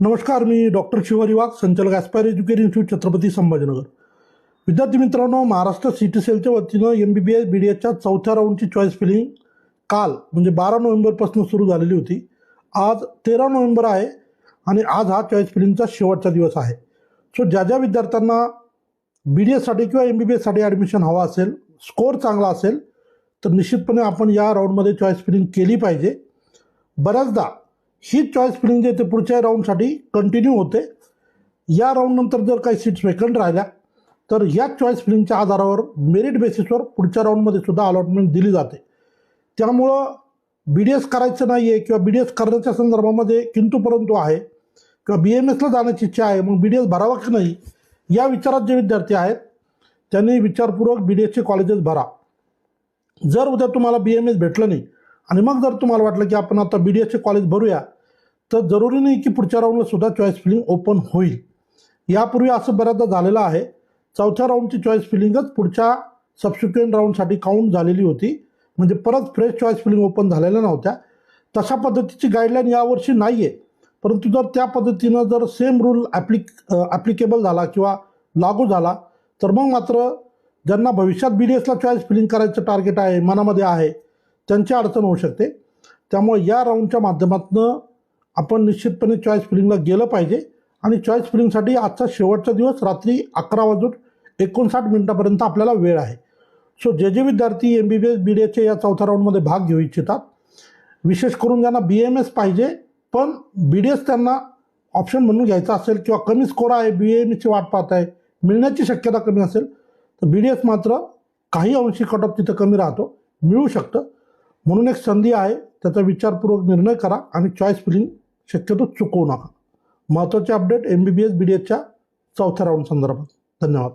नमस्कार, मी डॉक्टर शिवाजी वाघ, संचालक aspire education institute, Chhatrapati Sambhajinagar. विद्यार्थी मित्रांनो, महाराष्ट्र सिटी सेलच्या वतीनं MBBS BDSच्या चौथ्या राऊंडची चॉईस फिलिंग काल म्हणजे 12 नोव्हेंबरपासून सुरू झालेली होती. आज 13 नोव्हेंबर आहे आणि आज हा चॉईस फिलिंगचा शेवटचा दिवस आहे. सो ज्या विद्यार्थ्यांना BDSसाठी किंवा MBBSसाठी ॲडमिशन हवा असेल, स्कोअर चांगला असेल, तर निश्चितपणे आपण या राऊंडमध्ये चॉईस फिलिंग केली पाहिजे. बऱ्याचदा ही चॉईस फिलिंग जे ते पुढच्या राऊंडसाठी कंटिन्यू होते. या राऊंडनंतर जर काही सीट्स वेकंट राहिल्या तर या चॉईस फिलिंगच्या आधारावर मेरिट बेसिसवर पुढच्या राऊंडमध्ये सुद्धा अलॉटमेंट दिली जाते. त्यामुळं BDS करायचं नाही आहे किंवा BDS करण्याच्या संदर्भामध्ये किंतु परंतु आहे किंवा BMSला जाण्याची इच्छा आहे, मग BDS भरावा की नाही या विचारात जे विद्यार्थी आहेत त्यांनी विचारपूर्वक BDSचे कॉलेजेस भरा. जर उद्या तुम्हाला BMS भेटलं नाही आणि मग जर तुम्हाला वाटलं की आपण आता BDSचे कॉलेज भरूया, तर जरुरी नाही की पुढच्या राऊंडला सुद्धा चॉईस फिलिंग ओपन होईल. यापूर्वी असं बऱ्याचदा झालेलं आहे. चौथ्या राऊंडची चॉईस फिलिंगच पुढच्या सबसिक्वेंट राऊंडसाठी काउंट झालेली होती, म्हणजे परत फ्रेश चॉईस फिलिंग ओपन झालेल्या नव्हत्या. तशा पद्धतीची गाईडलाईन यावर्षी नाही आहे. परंतु जर त्या पद्धतीनं जर सेम रूल ॲप्लिकेबल झाला किंवा लागू झाला तर मग मात्र ज्यांना भविष्यात BDSला चॉईस फिलिंग करायचं टार्गेट आहे, मनामध्ये आहे, त्यांची अडचण होऊ शकते. त्यामुळे या राऊंडच्या माध्यमातून आपण निश्चितपणे चॉईस फिलिंगला गेलं पाहिजे आणि चॉईस फिलिंगसाठी आजचा शेवटचा दिवस रात्री 11:59 आपल्याला वेळ आहे. सो जे विद्यार्थी MBBS BDSच्या या चौथ्या राऊंडमध्ये भाग घेऊ इच्छितात, विशेष करून ज्यांना BMS पाहिजे पण BDS त्यांना ऑप्शन म्हणून घ्यायचा असेल किंवा कमी स्कोर आहे, BMSची वाट पाहत आहे, मिळण्याची शक्यता कमी असेल, तर BDS मात्र काही अंशी कट ऑफ तिथं कमी राहतो, मिळू शकतं. म्हणून एक संधी आहे, त्याचा विचारपूर्वक निर्णय करा आणि चॉईस फिलिंग शक्यतो चुकवू नका. महत्त्वाचे अपडेट MBBS BDSच्या चौथ्या राऊंड संदर्भात. धन्यवाद.